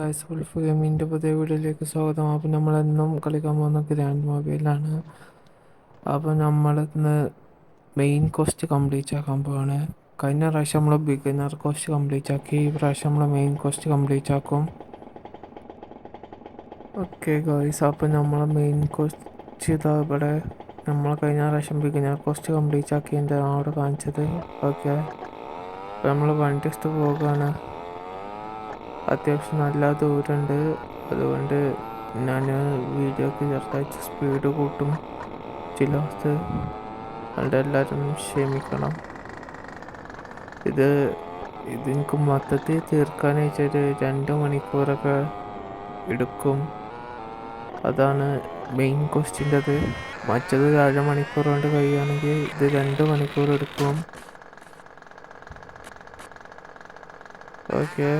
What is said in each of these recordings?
Guys Ulf ഗെയിമിൻ്റെ പുതിയ വീഡിയോയിലേക്ക് സ്വാഗതം. അപ്പോൾ നമ്മളെന്നും കളിക്കാൻ പോകുന്ന ഗ്രാൻഡ് മൊബൈലാണ്. അപ്പോൾ നമ്മളിന്ന് മെയിൻ കോസ്റ്റ് കംപ്ലീറ്റ് ആക്കാൻ പോവാണ്. കഴിഞ്ഞ പ്രാവശ്യം നമ്മൾ ബിഗിനർ കോസ്റ്റ് കംപ്ലീറ്റ് ആക്കി, ഈ പ്രാവശ്യം നമ്മൾ മെയിൻ കോസ്റ്റ് കംപ്ലീറ്റ് ആക്കും. ഓക്കെ ഗൈസ്, അപ്പോൾ നമ്മൾ മെയിൻ കോസ്റ്റ് ഇതാ ഇവിടെ. നമ്മൾ കഴിഞ്ഞ പ്രാവശ്യം ബിഗിനർ കോസ്റ്റ് കംപ്ലീറ്റ് ആക്കിയതിൻ്റെ അവിടെ കാണിച്ചത്. ഓക്കെ, അപ്പോൾ നമ്മൾ വണ്ടി എടുത്ത് പോകുകയാണ്. അത്യാവശ്യം നല്ല ദൂരമുണ്ട്, അതുകൊണ്ട് ഞാൻ വീഡിയോക്ക് ചെറുതായിട്ട് സ്പീഡ് കൂട്ടും ചില വസ്തു, അതുകൊണ്ട് എല്ലാവരും ക്ഷമിക്കണം. ഇത് എനിക്ക് മൊത്തത്തിൽ തീർക്കാനായിട്ടൊരു 2 മണിക്കൂറൊക്കെ എടുക്കും. അതാണ് മെയിൻ ക്വസ്റ്റ്യൻ്റെത്. മറ്റത് 1/2 മണിക്കൂർ കൊണ്ട് കഴിയുകയാണെങ്കിൽ ഇത് 2 മണിക്കൂർ എടുക്കും. ഓക്കെ,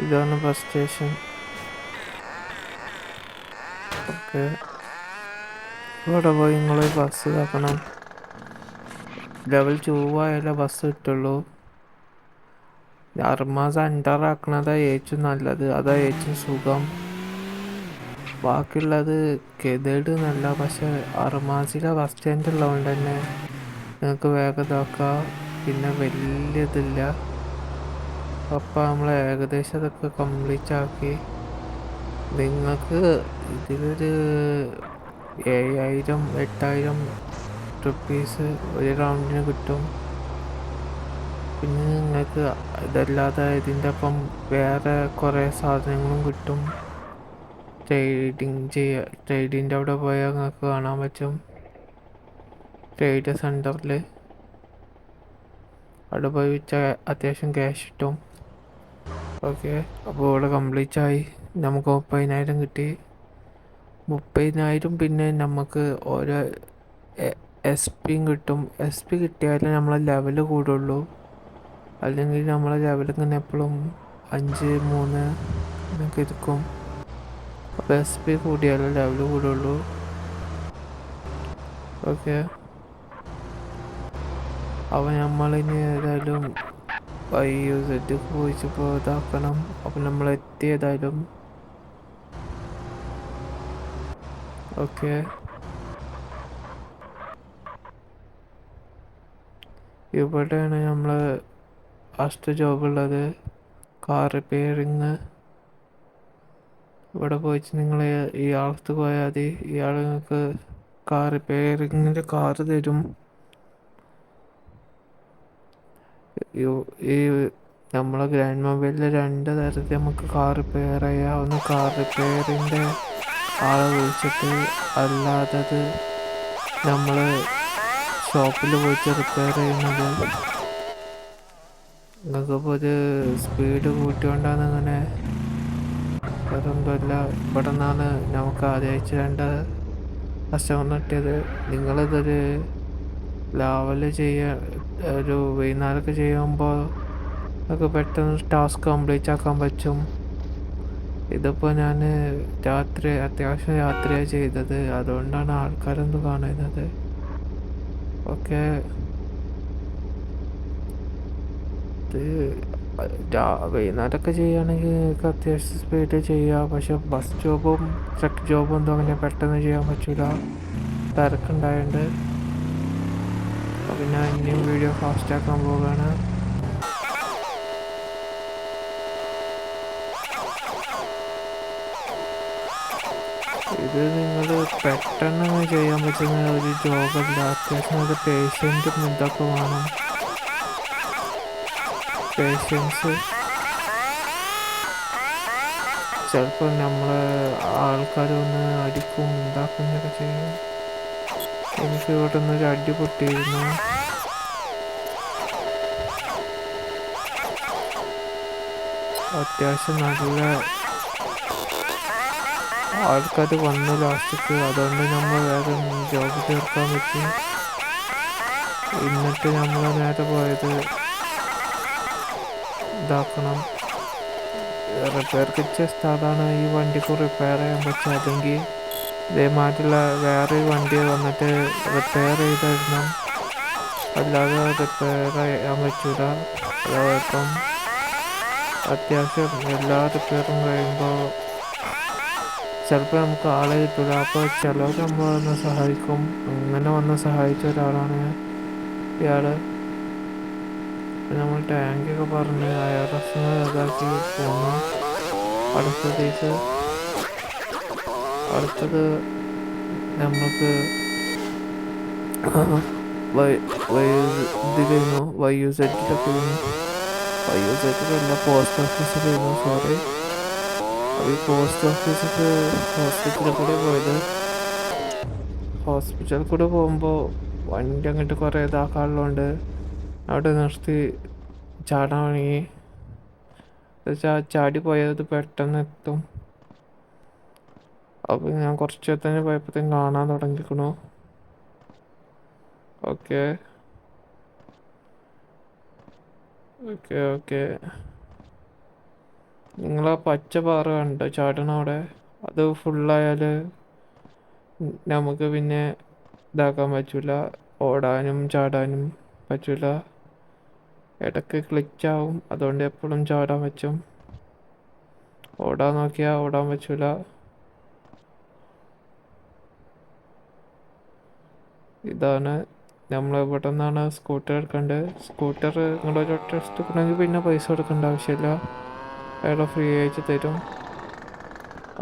ഇതാണ് ബസ് സ്റ്റേഷൻ. ഓക്കെ, ഇവിടെ പോയി നിങ്ങൾ ബസ് ഇതാക്കണം. ലെവൽ 2 ആയാലേ ബസ് കിട്ടുള്ളൂ. അർമാസ് അണ്ടറാക്കണതാണ് ഏറ്റവും നല്ലത്, അതാ ഏറ്റവും സുഖം. ബാക്കിയുള്ളത് കെതേട് എന്നല്ല, പക്ഷെ അർമാസിലെ ബസ് സ്റ്റാൻഡ് ഉള്ളതുകൊണ്ട് തന്നെ നിങ്ങൾക്ക് വേഗം ഇതാക്കാം. പിന്നെ വലിയ ഇതില്ല. അപ്പോൾ നമ്മൾ ഏകദേശം അതൊക്കെ കംപ്ലീറ്റ് ആക്കി. നിങ്ങൾക്ക് ഇതിലൊരു 7,000 8,000 റുപ്പീസ് ഒരു റൗണ്ടിന് കിട്ടും. പിന്നെ നിങ്ങൾക്ക് ഇതല്ലാതെ ഇതിൻ്റെ ഒപ്പം വേറെ കുറേ സാധനങ്ങളും കിട്ടും. ട്രേഡിൻ്റെ അവിടെ പോയാൽ നിങ്ങൾക്ക് കാണാൻ പറ്റും. ട്രേഡ് സെൻറ്ററിൽ അവിടെ പോയി വെച്ചാൽ അത്യാവശ്യം ക്യാഷ് കിട്ടും. ഓക്കെ, അപ്പോൾ ഇവിടെ കംപ്ലീറ്റ് ആയി. നമുക്ക് 30,000 കിട്ടി. 30,000 പിന്നെ നമുക്ക് ഓരോ SP കിട്ടും. SP കിട്ടിയാലേ നമ്മളെ ലെവൽ കൂടുള്ളൂ, അല്ലെങ്കിൽ നമ്മളെ ലെവൽ ഇങ്ങനെ എപ്പോഴും 5, 3 എന്നൊക്കെ ഇരിക്കും. അപ്പോൾ SP കൂടിയാലേ ലെവൽ കൂടുള്ളൂ. ഓക്കെ, അപ്പോൾ നമ്മളിനി ഏതായാലും സെറ്റ് പോയിച്ചപ്പോൾ ഇതാക്കണം. അപ്പം നമ്മൾ എത്തിയതായാലും. ഓക്കെ, ഇവിടെയാണ് നമ്മൾ ഫസ്റ്റ് ജോബ് ഉള്ളത്, കാർ റിപ്പയറിങ്. ഇവിടെ പോയിട്ട് നിങ്ങൾ ഇയാളത്ത് പോയാൽ മതി. ഇയാൾ നിങ്ങൾക്ക് കാർ റിപ്പയറിങ്ങിൻ്റെ കാറ് തരും. ഈ നമ്മളെ ഗ്രാൻഡ് മൊബൈലിൽ 2 തരത്തിൽ നമുക്ക് കാർ റിപ്പയർ ചെയ്യാം. ഒന്ന് കാർ റിപ്പയറിൻ്റെ ആളെ വിളിച്ചിട്ട്, അല്ലാത്തത് നമ്മൾ ഷോപ്പിൽ പോയിട്ട് റിപ്പയർ ചെയ്യുന്നത്. നിങ്ങൾക്കിപ്പോൾ ഒരു സ്പീഡ് കൂട്ടിക്കൊണ്ടാണ് അങ്ങനെ, വേറൊന്നുമല്ല. ഇവിടെ നിന്നാണ് നമുക്ക് ആദ്യമായിട്ട് 2 കസ്റ്റമർ കിട്ടിയത്. നിങ്ങളിതൊരു ലാവല് ഒരു വൈകുന്നേരമൊക്കെ ചെയ്യുമ്പോൾ ഒക്കെ പെട്ടെന്ന് ടാസ്ക് കംപ്ലീറ്റ് ആക്കാൻ പറ്റും. ഇതിപ്പോൾ ഞാൻ അത്യാവശ്യം രാത്രിയാണ് ചെയ്തത്, അതുകൊണ്ടാണ് ആൾക്കാരൊന്നും കാണുന്നത്. ഓക്കെ, ഇത് വൈകുന്നേരമൊക്കെ ചെയ്യുകയാണെങ്കിൽ നിങ്ങൾക്ക് അത്യാവശ്യം സ്പീഡ് ചെയ്യാം. പക്ഷെ ബസ് ജോബും ട്രക്ക് ജോബും ഒന്നും അങ്ങനെ പെട്ടെന്ന് ചെയ്യാൻ പറ്റില്ല, തിരക്കുണ്ടായതുകൊണ്ട്. അപ്പോൾ ഞാൻ ഇനിയും വീഡിയോ ഫാസ്റ്റാക്കാൻ പോവുകയാണ്. ഇത് നിങ്ങൾ പെട്ടെന്ന് ചെയ്യാൻ പറ്റുന്ന ഒരു ജോബല്ല. അത്യാവശ്യം ഒരു പേഷ്യൻറ്റും ഇതൊക്കെ വേണം. പേഷ്യൻസ് ചിലപ്പോൾ നമ്മളെ ആൾക്കാരൊന്ന് അടിക്കും, ഇതാക്കുന്നതൊക്കെ ചെയ്യും. എനിക്ക് ഇവിടെ നിന്നൊരു അടി പൊട്ടിയിരുന്നു. അത്യാവശ്യം നല്ല ആൾക്കാർ വന്നു ലാസ്റ്റക്ക്, അതുകൊണ്ട് നമ്മൾ വേഗം ജോബ് തീർക്കാൻ പറ്റി. എന്നിട്ട് നമ്മൾ നേരെ പോയത് ഇതാക്കണം, റിപ്പയർ കിറ്റ് സ്ഥലമാണ്. ഈ വണ്ടിക്ക് റിപ്പയർ ചെയ്യാൻ പറ്റും, അല്ലെങ്കിൽ ഇതേമാതിരിയുള്ള വേറെ വണ്ടി വന്നിട്ട് റിപ്പയർ ചെയ്തിടണം, അല്ലാതെ റിപ്പയർ ചെയ്യാൻ പറ്റില്ല. അതായത് അത്യാവശ്യം എല്ലാ റിപ്പയറും കഴിയുമ്പോൾ ചിലപ്പോൾ നമുക്ക് ആളെ കിട്ടില്ല. അപ്പോൾ ചിലർ നമ്മൾ വന്ന് സഹായിക്കും. അങ്ങനെ വന്ന് സഹായിച്ച ഒരാളാണ് ഇയാൾ. നമ്മൾ ടാങ്കൊക്കെ പറഞ്ഞ് അയർസിന് ഇതാക്കി പോന്നു. അടുത്തത് നമുക്ക് ഇതിലായിരുന്നു വൈ യു സെറ്റിലല്ല, പോസ്റ്റ് ഓഫീസിലായിരുന്നു. സോറി. അപ്പോൾ ഈ പോസ്റ്റ് ഓഫീസിൽ ഹോസ്പിറ്റലിൽ കൂടെ പോയത്. ഹോസ്പിറ്റലിൽ കൂടെ പോകുമ്പോൾ വണ്ടി അങ്ങോട്ട് കുറേ ഇതാക്കാനുള്ളതുകൊണ്ട് അവിടെ നിർത്തി ചാടാൻ തുടങ്ങി. ചാടി പോയത് പെട്ടെന്ന് എത്തും. അപ്പോൾ ഞാൻ കുറച്ച് തന്നെ പോയപ്പോഴത്തേക്കും കാണാൻ തുടങ്ങിക്കണു. ഓക്കെ ഓക്കെ ഓക്കെ നിങ്ങൾ ആ പച്ച പാറ കണ്ടോ ചാടണം അവിടെ? അത് ഫുള്ളായാൽ നമുക്ക് പിന്നെ ഇതാക്കാൻ പറ്റില്ല, ഓടാനും ചാടാനും പറ്റില്ല. ഇടയ്ക്ക് ക്ലിച്ചാവും. അതുകൊണ്ട് എപ്പോഴും ചാടാൻ പറ്റും. ഓടാൻ നോക്കിയാൽ ഓടാൻ പറ്റില്ല. ഇതാണ് നമ്മൾ ഇവിടെ നിന്നാണ് സ്കൂട്ടർ എടുക്കേണ്ടത്. സ്കൂട്ടർ നിങ്ങളൊരു ടെസ്റ്റ് എടുക്കണമെങ്കിൽ പിന്നെ പൈസ കൊടുക്കേണ്ട ആവശ്യമില്ല, അയാൾ ഫ്രീ ആയിട്ട് തരും.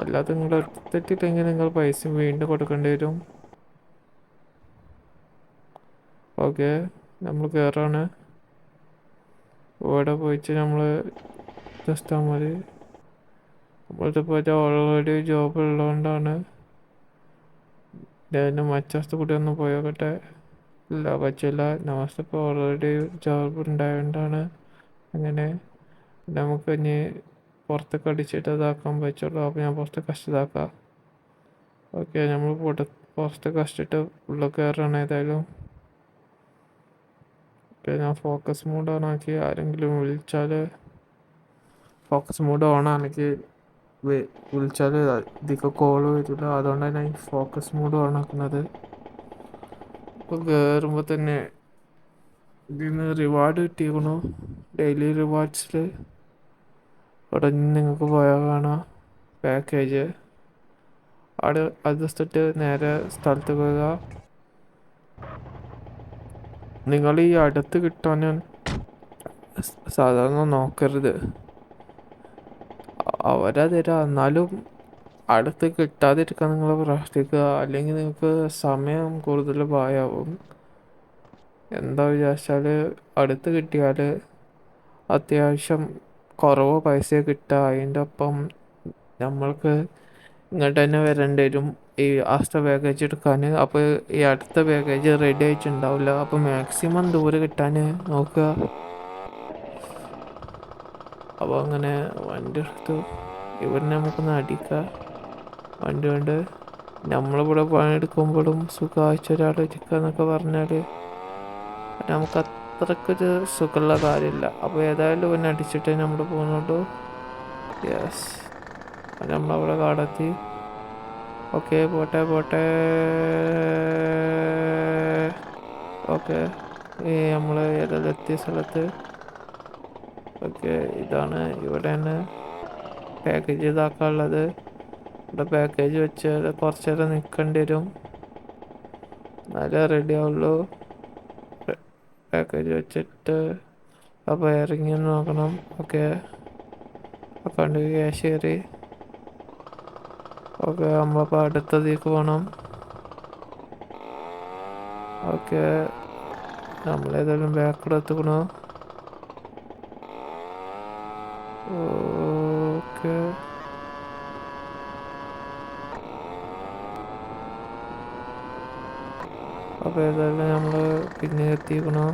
അല്ലാതെ നിങ്ങൾ എടുത്തിട്ടില്ലെങ്കിൽ നിങ്ങൾ പൈസ വീണ്ടും കൊടുക്കേണ്ടി വരും. ഓക്കെ, നമ്മൾ കയറാണ്. ഇവിടെ പോയിട്ട് നമ്മൾ ജസ്റ്റ് മതി. നമ്മളിത് പോയിട്ട് ഓൾറെഡി ജോബ് ഉള്ളതുകൊണ്ടാണ്. ഞാൻ മറ്റസ്ഥ കൂടി ഒന്ന് പോയോക്കട്ടെ. ഇല്ല, പറ്റില്ല. നമുക്കിപ്പോൾ ഓൾറെഡി ജോബ് ഉണ്ടായതുകൊണ്ടാണ് അങ്ങനെ. നമുക്ക് ഇനി പുറത്തൊക്കെ അടിച്ചിട്ട് ഇതാക്കാൻ പറ്റുള്ളൂ. അപ്പോൾ ഞാൻ പുറത്തൊക്കെ അടിച്ചിതാക്കാം. ഓക്കെ, നമ്മൾ പുറത്തൊക്കെ അടിച്ചിട്ട് ഉള്ളിൽ കയറാണ് ഏതായാലും. ഓക്കെ, ഞാൻ ഫോക്കസ് മോഡ് ഓൺ ആക്കി. ആരെങ്കിലും വിളിച്ചാൽ ഫോക്കസ് മോഡ് ഓൺ ആണെങ്കിൽ വിളിച്ചാൽ അധികം കോള് വരില്ല. അതുകൊണ്ടാണ് ഞാൻ ഫോക്കസ് മോഡ് ഓൺ ആക്കുന്നത്. ഇപ്പോൾ കയറുമ്പോൾ തന്നെ ഇതിന് റിവാർഡ് കിട്ടിയിരിക്കണു. ഡെയിലി റിവാർഡ്സിൽ ഇവിടെ നിങ്ങൾക്ക് പോയാൽ കാണാം പാക്കേജ്. അവിടെ അത് വെച്ചിട്ട് നേരെ സ്ഥലത്ത് പോവുക. നിങ്ങൾ ഈ അടുത്ത് കിട്ടാൻ സാധാരണ നോക്കരുത്. അവരാ തരാം, എന്നാലും അടുത്ത് കിട്ടാതിരിക്കാൻ നിങ്ങൾ പ്രാർത്ഥിക്കുക. അല്ലെങ്കിൽ നിങ്ങൾക്ക് സമയം കൂടുതൽ പായാവും. എന്താ വിചാരിച്ചാൽ അടുത്ത് കിട്ടിയാൽ അത്യാവശ്യം കുറവ് പൈസ കിട്ടുക. അതിൻ്റെ ഒപ്പം നമ്മൾക്ക് ഇങ്ങോട്ട് തന്നെ വരേണ്ടി വരും ഈ ആസ്റ്റർ പാക്കേജ് എടുക്കാൻ. അപ്പോൾ ഈ അടുത്ത പാക്കേജ് റെഡി ആയിട്ടുണ്ടാവില്ല. അപ്പോൾ മാക്സിമം ദൂരെ കിട്ടാൻ നോക്കുക. അപ്പോൾ അങ്ങനെ വണ്ടി എടുത്തു. ഇവരിനെ നമുക്കൊന്ന് അടിക്കുക വണ്ടി കൊണ്ട്. നമ്മളിവിടെ പണിയെടുക്കുമ്പോഴും സുഖമായിട്ട് ഒരാൾ ഇരിക്കുക എന്നൊക്കെ പറഞ്ഞാൽ നമുക്ക് അത്രക്കൊരു സുഖമുള്ള കാര്യമില്ല. അപ്പോൾ ഏതായാലും ഇവനെ അടിച്ചിട്ടേ നമ്മൾ പോകുന്നുള്ളൂ. യെസ്, നമ്മളവിടെ കാടെത്തി. ഓക്കെ, പോട്ടെ. ഓക്കെ, നമ്മൾ ഏതെല്ലാം എത്തിയ സ്ഥലത്ത്. ഓക്കെ, ഇതാണ് ഇവിടെയാണ് പാക്കേജ് ഇതാക്കാനുള്ളത്. ഇവിടെ പാക്കേജ് വെച്ച് കുറച്ച് നേരം നിൽക്കേണ്ടി വരും, എന്നാലേ റെഡി ആവുള്ളൂ. പാക്കേജ് വെച്ചിട്ട് അപ്പോൾ ഇറങ്ങി നോക്കണം. ഓക്കെ, അക്കൗണ്ട് ക്യാഷ് കയറി. ഓക്കെ, നമ്മളപ്പോൾ അടുത്തതിലേക്ക് പോകണം. ഓക്കെ, നമ്മളേതായാലും ബാക്കിൽ എത്തിക്കണോ. ഓക്കെ, അപ്പോൾ ഏതായാലും നമ്മൾ പിന്നെ എത്തിക്കണോ.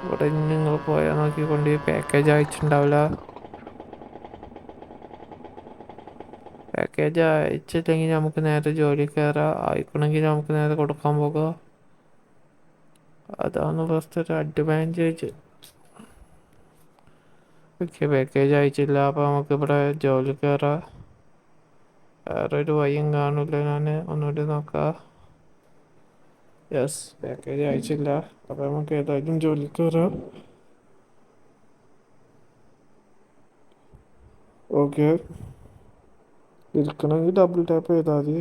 ഇവിടെ നിങ്ങൾ പോയാൽ നോക്കിക്കൊണ്ട് പാക്കേജ് അയച്ചിട്ടുണ്ടാവില്ല. പാക്കേജ് അയച്ചില്ലെങ്കിൽ നമുക്ക് നേരെ ജോലി കയറാം. അയക്കണമെങ്കിൽ നമുക്ക് നേരെ കൊടുക്കാൻ പോകുക. അതാണ് ഫസ്റ്റ് ഒരു അഡ്വാൻറ്റേജ്. Okay, package അയച്ചില്ല. അപ്പോൾ നമുക്ക് ഇവിടെ ജോലി കയറാം. വേറൊരു വഴിയും കാണില്ല. ഞാൻ ഒന്നുകൂടി നോക്കാം. യെസ്, പാക്കേജ് അയച്ചില്ല. അപ്പം നമുക്ക് ഏതായാലും ജോലിക്ക് വരാം. ഓക്കെ, ഇരിക്കണമെങ്കിൽ ഡബിൾ ടാപ്പ് ചെയ്താൽ മതി.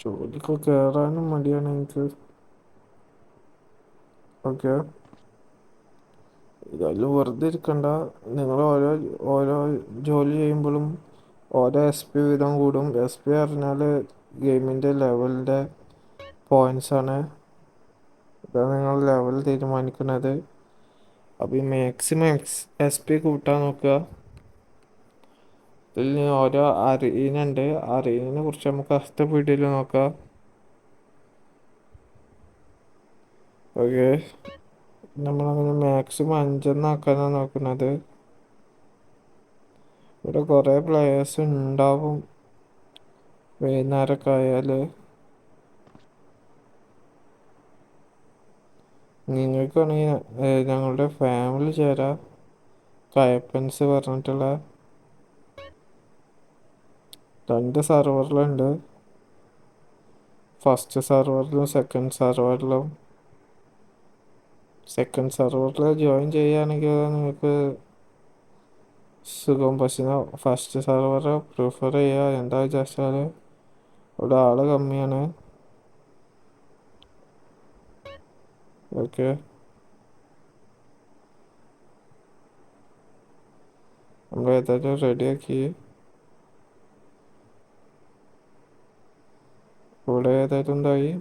ജോലിക്ക് കയറാനും മടിയാണ് എനിക്ക്. ഓക്കെ, ഇതെല്ലാം വെറുതെ ഇരിക്കണ്ട. നിങ്ങൾ ഓരോ ഓരോ ജോലി ചെയ്യുമ്പോഴും ഓരോ എസ് പി വീതം കൂടും. എസ് പി പറഞ്ഞാൽ ഗെയിമിൻ്റെ ലെവലിൻ്റെ പോയിൻറ്റ്സാണ്. ഇതാണ് നിങ്ങൾ ലെവൽ തീരുമാനിക്കുന്നത്. അപ്പോൾ ഈ മാക്സിമം എസ് പി കൂട്ടാൻ നോക്കുക. ഇതിൽ ഓരോ അറീനുണ്ട്. അറീനിനെ കുറിച്ച് നമുക്ക് അടുത്ത വീഡിയോയിൽ നോക്കാം. ഓക്കെ, നമ്മളങ്ങനെ മാക്സിമം 5 ആക്കാനാണ് നോക്കുന്നത്. ഇവിടെ കുറേ പ്ലെയേഴ്സ് ഉണ്ടാവും വൈകുന്നേരമൊക്കെ ആയാൽ. നിങ്ങൾക്കാണെങ്കിൽ ഞങ്ങളുടെ ഫാമിലി ചേരാം. കയപ്പൻസ് പറഞ്ഞിട്ടുള്ള 2 സെർവറിലുണ്ട്. ഫസ്റ്റ് സെർവറിലും സെക്കൻഡ് സെർവറിൽ ജോയിൻ ചെയ്യുകയാണെങ്കിൽ നിങ്ങൾക്ക് സുഖം. പക്ഷേ ഫസ്റ്റ് സെർവർ പ്രിഫർ ചെയ്യുക. എന്താ വെച്ചാൽ ഇവിടെ ആൾ കമ്മിയാണ്. ഓക്കെ, നമ്മൾ ഏതായാലും റെഡിയാക്കി. ഇവിടെ ഏതായാലും എന്തായി.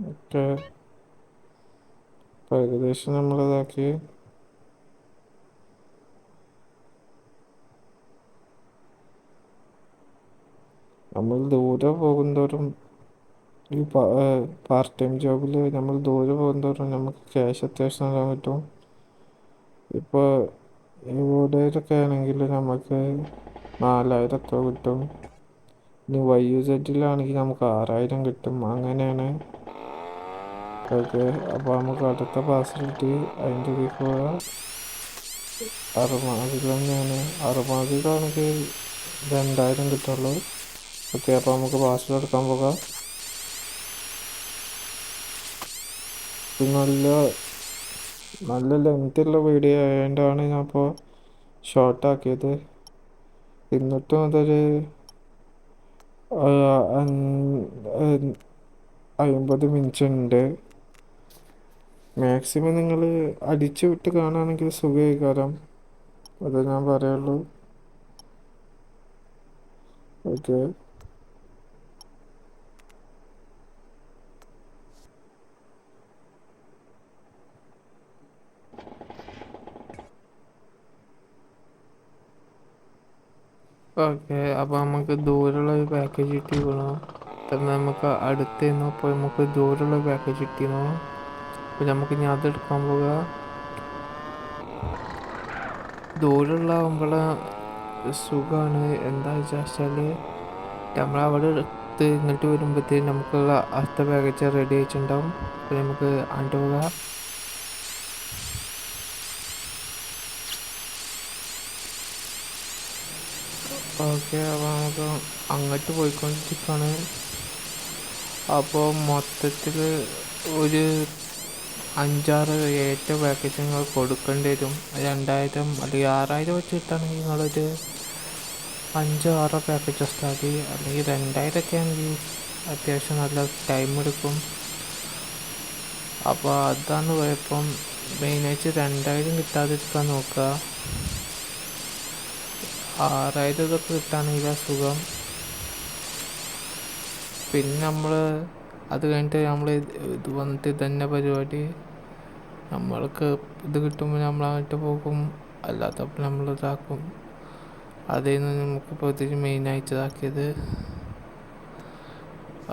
ഓക്കെ, ഏകദേശം നമ്മളിതാക്കി. നമ്മൾ ദൂരെ പോകുന്തോറും ഈ പാർട്ട് ടൈം ജോബിൽ നമ്മൾ ദൂരെ പോകുന്തോറും നമുക്ക് ക്യാഷ് അത്യാവശ്യം നൽകാൻ പറ്റും. ഇപ്പോൾ ഇവിടെയൊക്കെ ആണെങ്കിൽ നമുക്ക് 4000 കിട്ടും. ഇനി YUZ-ലാണെങ്കിൽ നമുക്ക് 6000 കിട്ടും. അങ്ങനെയാണ്. ഓക്കെ, അപ്പോൾ നമുക്ക് അടുത്ത ഫാസിലിറ്റി അതിൻ്റെ ഇതിൽ പോകാം. അറുമാതിൽ തന്നെയാണ്. അറുമാതിലാണെങ്കിൽ 2000 കിട്ടുള്ളൂ. ഓക്കെ, അപ്പോൾ നമുക്ക് പാസ്വേഡ് എടുക്കാൻ പോകാം. ഇത് നല്ല ലെങ്ത്തുള്ള വീഡിയോ ആയതുകൊണ്ടാണ് ഞാൻ ഇപ്പോൾ ഷോർട്ടാക്കിയത്. എന്നിട്ടും അതൊരു 50 മിനിറ്റ് ഉണ്ട്. മാക്സിമം നിങ്ങൾ അടിച്ചു വിട്ട് കാണുകയാണെങ്കിൽ സുഖമായിക്കാരം. അത് ഞാൻ പറയുള്ളൂ. ഓക്കെ, അപ്പോൾ നമുക്ക് ദൂരമുള്ള ഒരു പാക്കേജ് കിട്ടിക്കണോ? നമുക്ക് അടുത്തുനിന്നോ അപ്പോൾ നമുക്ക് ദൂരമുള്ള പാക്കേജ് കിട്ടിയെന്നോ. അപ്പോൾ നമുക്ക് ഇനി അതെടുക്കാൻ പോകുക. ദൂരമുള്ളാകുമ്പോൾ സുഖമാണ്. എന്താ വെച്ചാൽ നമ്മളവിടെ എടുത്ത് ഇങ്ങോട്ട് വരുമ്പോഴത്തേക്കും നമുക്കുള്ള അടുത്ത പാക്കേജ് റെഡി ആയിട്ടുണ്ടാവും. അപ്പോൾ നമുക്ക് അങ്ങോട്ട് പോകാം. ഓക്കെ, അപ്പോൾ നമുക്ക് അങ്ങോട്ട് പോയിക്കൊണ്ടിരിക്കുകയാണ്. അപ്പോൾ മൊത്തത്തിൽ ഒരു 5-6 പാക്കേജ് നിങ്ങൾ കൊടുക്കേണ്ടി വരും. 2000 അല്ലെങ്കിൽ 6000 വെച്ച് കിട്ടുകയാണെങ്കിൽ നിങ്ങളൊരു 5-6 പാക്കേജ് സ്റ്റാർട്ട് ചെയ്യും. അല്ലെങ്കിൽ 2000 ഒക്കെ ആണെങ്കിൽ അത്യാവശ്യം നല്ല ടൈം എടുക്കും. അപ്പോൾ അതാണ് കുഴപ്പം. മെയിനായിട്ട് 2000 കിട്ടാതിരിക്കാൻ നോക്കുക. 6000 ഇതൊക്കെ കിട്ടുകയാണെങ്കിൽ സുഖം. പിന്നെ നമ്മൾ അത് കഴിഞ്ഞിട്ട് നമ്മൾ ഇത് വന്നിട്ട് തന്നെ പരിപാടി. നമ്മൾക്ക് ഇത് കിട്ടുമ്പോൾ നമ്മൾ അങ്ങോട്ട് പോകും, അല്ലാത്തപ്പോൾ നമ്മൾ ഇതാക്കും. അതിൽ നിന്ന് നമുക്കിപ്പോൾ ഇതിൽ മെയിനായിട്ട് ഇതാക്കിയത്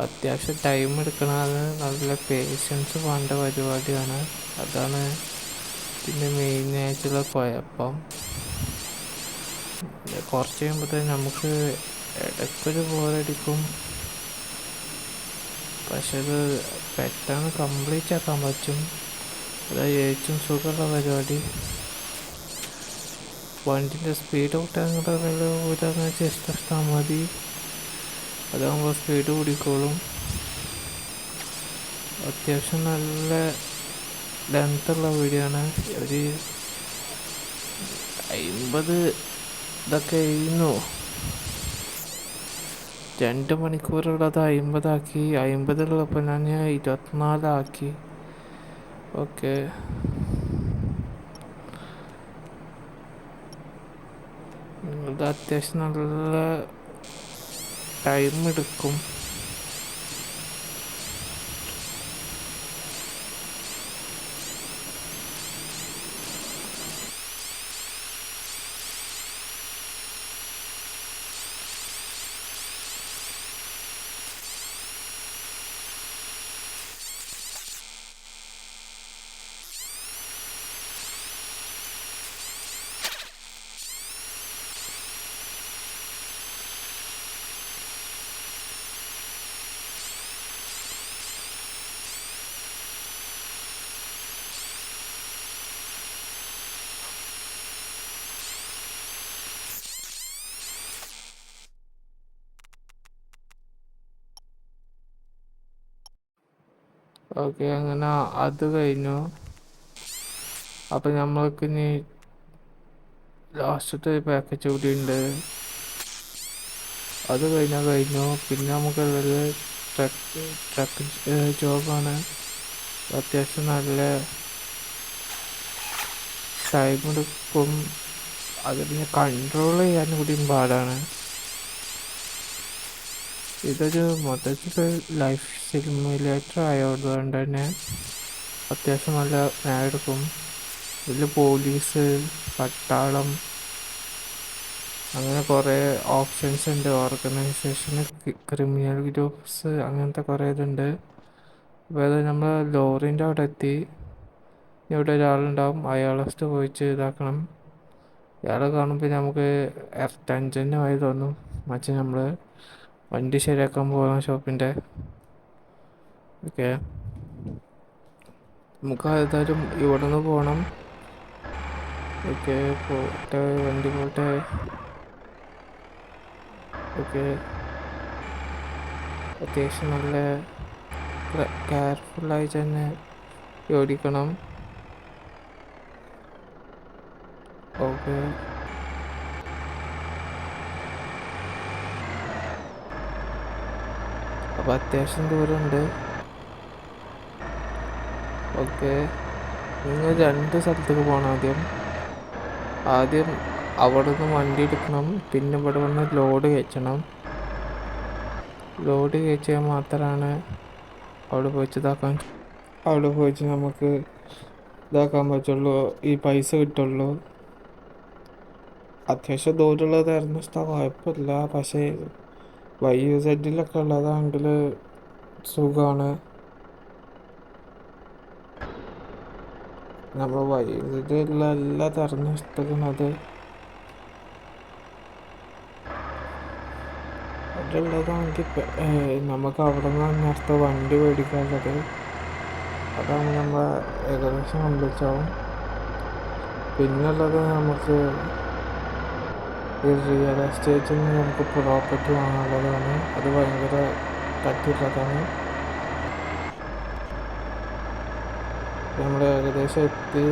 അത്യാവശ്യം ടൈം എടുക്കണത്. നല്ല പേഷ്യൻസ് വേണ്ട പരിപാടിയാണ്. അതാണ് ഇതിൻ്റെ മെയിനായിട്ടുള്ള കുഴപ്പം. കുറച്ച് കഴിയുമ്പോഴത്തേക്കും നമുക്ക് ഇടയ്ക്കൊരു ബോറടിക്കും. പക്ഷെ ഇത് പെട്ടെന്ന് കംപ്ലീറ്റ് ആക്കാൻ പറ്റും. അതാ ഏറ്റവും സുഖമുള്ള പരിപാടി. വണ്ടിൻ്റെ സ്പീഡ് കൂട്ടാൻ ജസ്റ്റ് ഇട്ടാൽ മതി. അതാകുമ്പോൾ സ്പീഡ് കൂടിക്കോളും. അത്യാവശ്യം നല്ല ലെങ്ത്തുള്ള വീഡിയോ ആണ്. ഒരു 50 ഇതൊക്കെ ആയിരുന്നു. 2 മണിക്കൂറുള്ളത് 50 ആക്കി. 50 ഞാൻ 24 ആക്കി. ഓക്കെ, നിങ്ങളുടെ അത്യാവശ്യം നല്ല ടൈം എടുക്കും. ഓക്കെ, അങ്ങനെ അത് കഴിഞ്ഞു. അപ്പം നമ്മൾക്ക് ഇനി ലാസ്റ്റത്തെ പാക്കേജ് കൂടി ഉണ്ട്. അത് കഴിഞ്ഞു. പിന്നെ നമുക്കുള്ളത് ട്രക്ക് ജോബാണ്. അത്യാവശ്യം നല്ല ടൈം എടുക്കും. അതിനെ കൺട്രോൾ ചെയ്യാൻ കൂടിയും പാടാണ്. ഇതൊരു മൊത്തത്തിൽ ലൈഫ് സിമുലേറ്റർ ആയതുകൊണ്ട് തന്നെ അത്യാവശ്യം നല്ല നേരെടുക്കും. ഇതിൽ പോലീസ്, പട്ടാളം, അങ്ങനെ കുറേ ഓപ്ഷൻസ് ഉണ്ട്. ഓർഗനൈസേഷൻ, ക്രിമിനൽ ഗ്രൂപ്പ്സ്, അങ്ങനത്തെ കുറേ ഇതുണ്ട്. അപ്പോൾ അത് നമ്മൾ ലോറിൻ്റെ അവിടെ എത്തി. ഇവിടെ ഒരാളുണ്ടാവും, അയാളെ പോയിച്ച് ഇതാക്കണം. ഇയാളെ കാണുമ്പോൾ നമുക്ക് എർത്ത് എൻജിനുമായി തോന്നും. മറ്റേ നമ്മൾ വണ്ടി ശരിയാക്കാൻ പോകുന്ന ഷോപ്പിൻ്റെ. ഓക്കെ, നമുക്ക് ഏതായാലും ഇവിടെ നിന്ന് പോകണം. ഓക്കെ, പോട്ടെ, വണ്ടി പോട്ടെ. ഓക്കെ, അത്യാവശ്യം നല്ല കെയർഫുള്ളായി തന്നെ ഓടിക്കണം. ഓക്കെ, അപ്പോൾ അത്യാവശ്യം ദൂരമുണ്ട്. ഓക്കെ, നിങ്ങൾ 2 സ്ഥലത്തേക്ക് പോകണം. ആദ്യം അവിടെ നിന്ന് വണ്ടി എടുക്കണം. പിന്നെ ഇവിടെ വന്ന് ലോഡ് കയറ്റണം. ലോഡ് കയറ്റിയാൽ മാത്രമാണ് അവിടെ പോയിട്ട് നമുക്ക് ഇതാക്കാൻ പറ്റുള്ളൂ, ഈ പൈസ കിട്ടുള്ളൂ. അത്യാവശ്യം ദൂരമുള്ളതായിരുന്നു കുഴപ്പമില്ല. പക്ഷേ YUZ ഉള്ളതാണെങ്കിൽ സുഖമാണ്. നമ്മൾ YUZ എല്ലാ തിരഞ്ഞെടുക്കുന്നത് അതിലുള്ളതാണെങ്കിൽ നമുക്ക് അവിടെ നിന്ന് നേരത്തെ വണ്ടി മേടിക്കാനുള്ളത്. അതാണ് നമ്മൾ ഏകദേശം കംപ്ലീറ്റാവും. പിന്നുള്ളത് നമുക്ക് ഈ റിയൽ എസ്റ്റേറ്റിൽ നിന്ന് നമുക്ക് പ്രോപ്പർട്ടി വാങ്ങാനുള്ളതാണ്. അത് ഭയങ്കര കട്ടിയുള്ളതാണ്. നമ്മൾ ഏകദേശം എത്തി.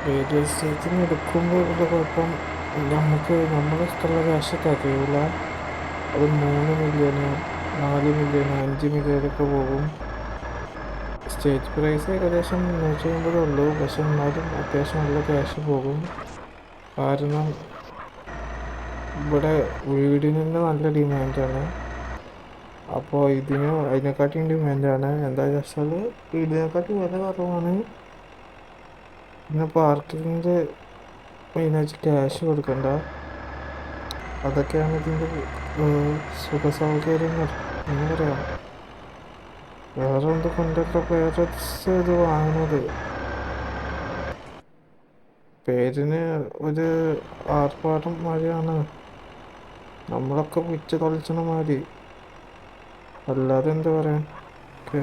റിയൽ എസ്റ്റേറ്റിന് എടുക്കുമ്പോൾ ഉള്ള കുഴപ്പം, നമ്മുടെ ഇഷ്ടമുള്ള ക്യാഷ് തികയില്ല. അത് 3 മില്യൺ, 4 മില്യൺ, 5 മില്യണൊക്കെ പോകും. സ്റ്റേജ് പ്രൈസ് ഏകദേശം 150 ഉള്ളൂ. പക്ഷെ എന്നാലും അത്യാവശ്യം നല്ല ക്യാഷ് പോകും. കാരണം ഇവിടെ വീടിന് തന്നെ നല്ല ഡിമാൻഡാണ്. അപ്പോൾ അതിനെക്കാട്ടിയും ഡിമാൻഡാണ്. എന്താ വെച്ചാൽ വീടിനെക്കാട്ടി വില കുറവാണ്. പിന്നെ പാർക്കിങ്ങിൻ്റെ മെയിനായിട്ട് ക്യാഷ് കൊടുക്കണ്ട. അതൊക്കെയാണ് ഇതിൻ്റെ സുഖ സൗകര്യങ്ങൾ എന്ന് പറയാം. വേറെ എന്ത് കൊണ്ടല്ല ഇത് വാങ്ങുന്നത്. പേരിന് ഒരു ആർഭാടം മാതിരിയാണ്. നമ്മളൊക്കെ വിറ്റ് തൊളിച്ചണ മാതിരി, അല്ലാതെ എന്താ പറയാൻ. ഓക്കെ,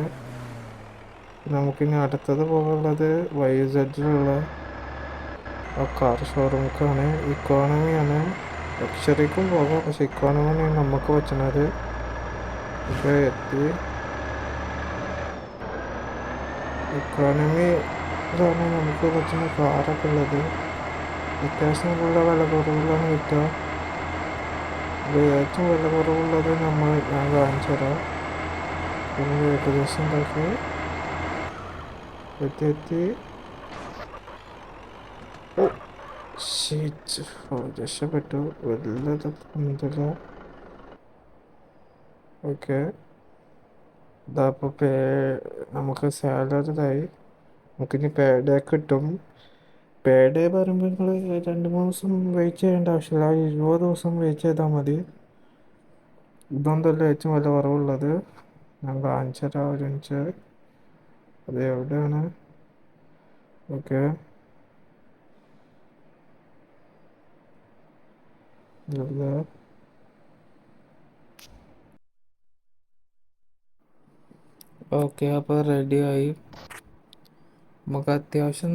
നമുക്കിനി അടുത്തത് പോകാനുള്ളത് YZലുള്ള കാർ ഷോറൂമിലേക്കാണ്. ഇക്കോണമിയാണ്. ലക്ഷറിക്കും പോകാം, പക്ഷെ ഇക്കോണമിയാണ് നമുക്ക് പറ്റുന്നത്. ഇപ്പോൾ എത്തി. ഇക്കോണമിയിലാണ് നമുക്ക് പറ്റുന്ന കാറൊക്കെ ഉള്ളത്. അത്യാവശ്യം നല്ല വില കുറവിലാണ് കിട്ടുക. ഇത് ഏറ്റവും വില കുറവുള്ളത് ഞാൻ കാണിച്ചു തരാം. നമ്മൾ ഏകദേശം ഉണ്ടാക്കി എത്തി. ഓ ഷീറ്റ്, രക്ഷപ്പെട്ടു. വലുതല്ല. ഓക്കെ, ഇതാ ഇപ്പോൾ നമുക്ക് സാലറിതായി. നമുക്കിനി പേ ഡേ കിട്ടും. പേ ഡേ പറയുമ്പോൾ നിങ്ങൾ 2-3 ദിവസം വെയിറ്റ് ചെയ്യേണ്ട ആവശ്യമില്ല. 20 ദിവസം വെയിറ്റ് ചെയ്താൽ മതി. ഇതൊന്നല്ല ഏറ്റവും വില കുറവുള്ളത്. ഞാൻ കാണിച്ചു തരാം ഒരു മിനിറ്റ്. അത് എവിടെയാണ്? ഓക്കെ, ഓക്കെ, അപ്പോൾ റെഡിയായി. നമുക്ക് അത്യാവശ്യം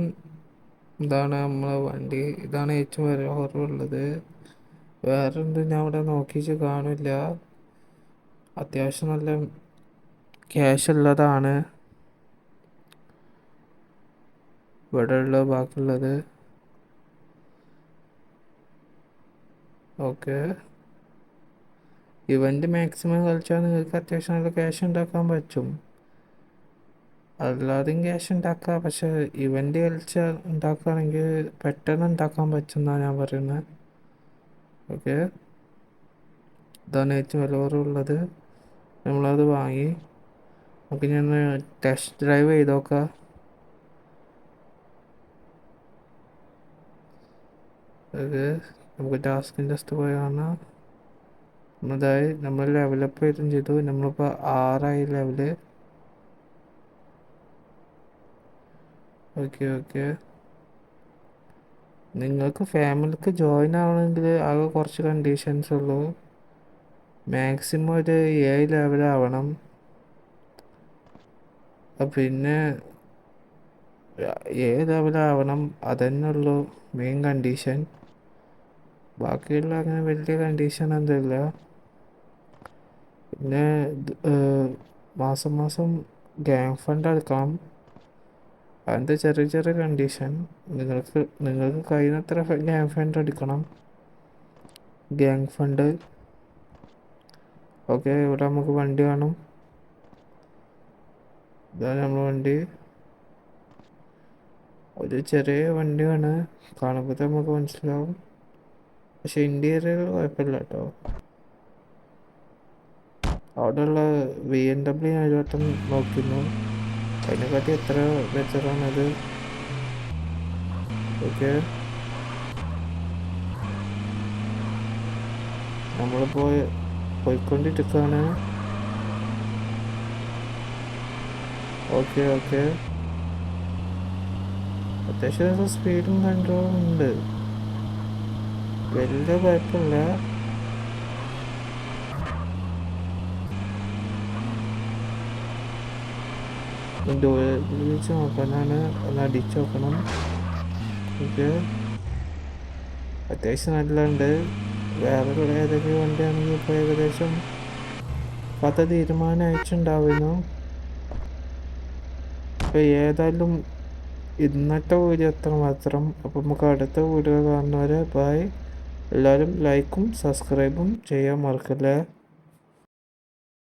ഇതാണ് നമ്മളെ വണ്ടി. ഇതാണ് ഏറ്റവും വില കുറവുള്ളത്. വേറെ എന്ത് ഞാൻ ഇവിടെ നോക്കിച്ച് കാണില്ല. അത്യാവശ്യം നല്ല ക്യാഷ് ഉള്ളതാണ് ഇവിടെ ഉള്ള ബാക്കിയുള്ളത്. ഓക്കെ, ഇവൻ്റ് മാക്സിമം കളിച്ചാൽ നിങ്ങൾക്ക് അത്യാവശ്യം നല്ല ക്യാഷ് ഉണ്ടാക്കാൻ പറ്റും. അല്ലാതെയും ക്യാഷ് ഉണ്ടാക്കാം, പക്ഷെ ഇവൻ്റ് കളിച്ചാൽ ഉണ്ടാക്കുകയാണെങ്കിൽ പെട്ടെന്ന് ഉണ്ടാക്കാൻ പറ്റുമെന്നാണ് ഞാൻ പറയുന്നത്. ഓക്കെ, ഇതാണ് ഏറ്റവും വില കുറവുള്ളത്. നമ്മളത് വാങ്ങി. നമുക്ക് ഞാൻ ടെസ്റ്റ് ഡ്രൈവ് ചെയ്ത് നോക്കാം. അത് നമുക്ക് ടാസ്കിൻ്റെ ടെസ്റ്റ് പോയി കാണാം. അതായത് നമ്മൾ ലെവലപ്പ് ചെയ്തും ചെയ്തു. നമ്മളിപ്പോൾ 6 ലെവല്. ഓക്കെ, നിങ്ങൾക്ക് ഫാമിലിക്ക് ജോയിൻ ആവണമെങ്കിൽ ആകെ കുറച്ച് കണ്ടീഷൻസ് ഉള്ളൂ. മാക്സിമം ഒരു 7 ലെവലാവണം. പിന്നെ 7 ലെവലാവണം, അതന്നെ ഉള്ളൂ മെയിൻ കണ്ടീഷൻ. ബാക്കിയുള്ള അങ്ങനെ വലിയ കണ്ടീഷൻ എന്തില്ല. പിന്നെ മാസം ഗ്യാങ് ഫണ്ട് എടുക്കണം. അതിൻ്റെ ചെറിയ കണ്ടീഷൻ. നിങ്ങൾക്ക് കഴിയുന്നത്ര ഗ്യാങ് ഫണ്ട് എടുക്കണം. Gang fund. ഓക്കെ, ഇവിടെ നമുക്ക് വണ്ടി കാണും. ഇതാണ് നമ്മൾ വണ്ടി. ഒരു ചെറിയ വണ്ടിയാണ്, കാണുമ്പോൾ നമുക്ക് മനസ്സിലാവും. പക്ഷെ ഇൻറ്റീരിയർ കുഴപ്പമില്ല കേട്ടോ. അവിടെയുള്ള BMW ഞാൻ ഒരു വട്ടം നോക്കുന്നു. അതിനെക്കാട്ടി എത്ര ബെറ്ററാണത്. ഓക്കെ, നമ്മളിപ്പോൾ പോയിക്കൊണ്ടിരിക്കുകയാണ്. ഓക്കെ, അത്യാവശ്യം സ്പീഡും കൺട്രോളും ഉണ്ട്. വലിയ കുഴപ്പമില്ല. വിളിച്ച് നോക്കാനാണ്, ഒന്ന് അടിച്ചു നോക്കണം. ഓക്കെ, അത്യാവശ്യം നല്ലുണ്ട്. വേറെ ഏതെങ്കിലും വണ്ടിയാണെങ്കിൽ ഇപ്പോൾ ഏകദേശം 10 തീരുമാനമായിട്ടുണ്ടാവുന്നു. ഇപ്പോൾ ഏതായാലും ഇന്നത്തെ വീഡിയോ എത്ര മാത്രം. അപ്പോൾ നമുക്ക് അടുത്ത വീഡിയോ കാണുന്നവരെ ബൈ. എല്ലാവരും ലൈക്കും സബ്സ്ക്രൈബും ചെയ്യാൻ മറക്കല്ലേ.